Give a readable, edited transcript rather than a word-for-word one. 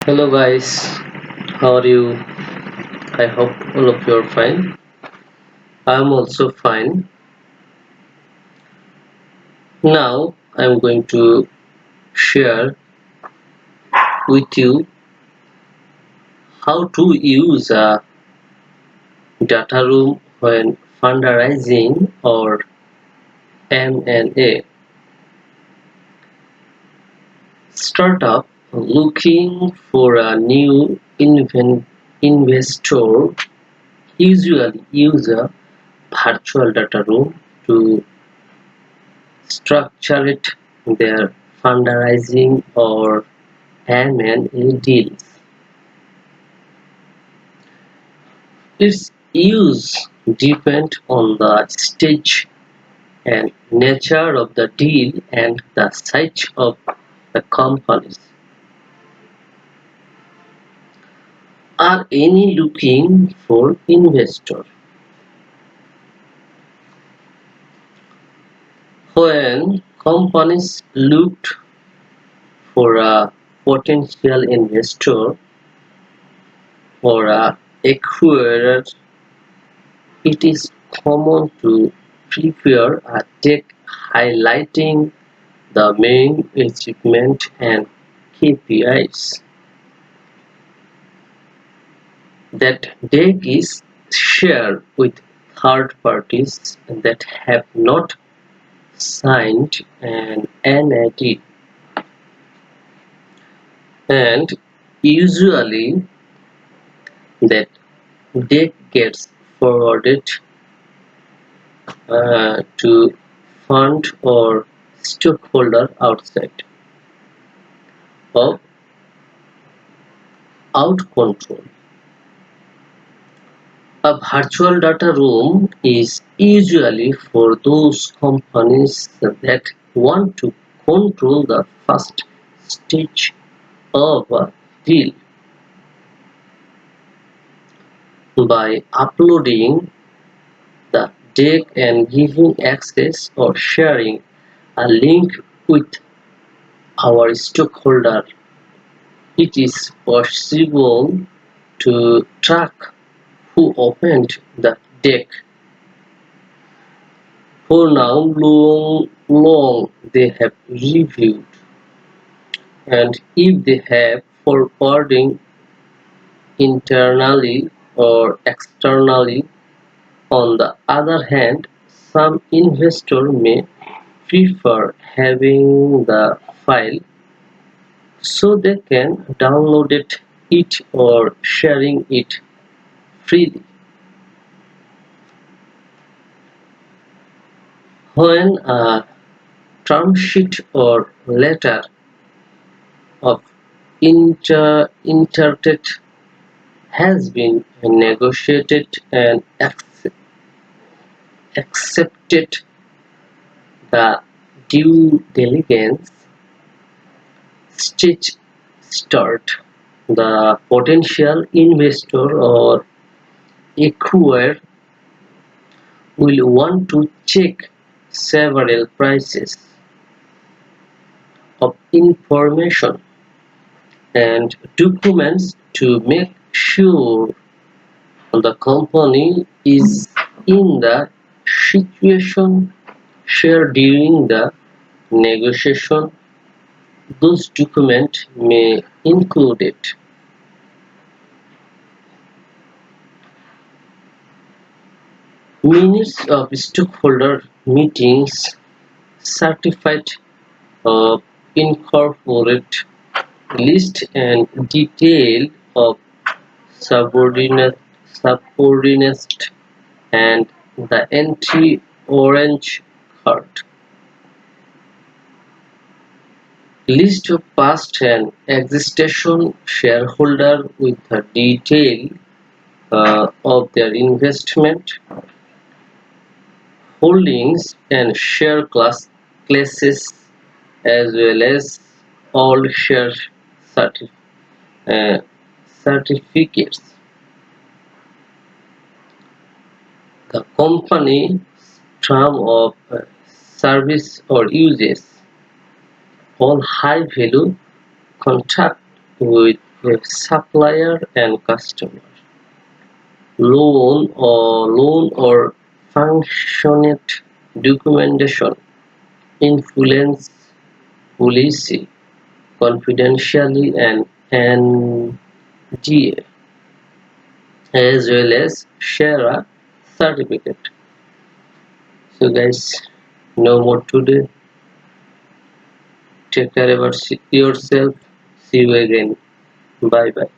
Hello guys, how are you? I hope all of you are fine. I'm also fine. Now I'm going to share with you how to use a data room when fundraising or M&A startup looking for a new investor usually use a virtual data room to structure it their fundraising or M&A deals. Its use depends on the stage and nature of the deal and the size of the companies. Are any looking for investor? When companies looked for a potential investor or a acquirer, it is common to prepare a deck highlighting the main achievement and KPIs. That deck is shared with third parties that have not signed an NAD, and usually that deck gets forwarded to fund or stockholder outside of out control. A virtual data room is usually for those companies that want to control the first stage of a deal by uploading the deck and giving access or sharing a link with our stockholder. It is possible to track who opened the deck, for how long they have reviewed, and if they have forwarding internally or externally. On the other hand, some investors may prefer having the file so they can download it or sharing it freely. When a term sheet or letter of interest has been negotiated and accepted, the due diligence stage start. The potential investor or acquirer will want to check several pieces of information and documents to make sure the company is in the situation shared during the negotiation. Those documents may include minutes of stockholder meetings, certified of incorporate list and detail of subordinate subordinates and the entry orange card. List of past and existing shareholder with the detail of their investment holdings and share classes, as well as all share certi- uh, certificates. The company term of service or uses all high value contact with with supplier and customer. Loan or functionate documentation, influence policy, confidentially and NDA, as well as share a certificate. So guys, no more today. Take care about yourself. See you again. Bye bye.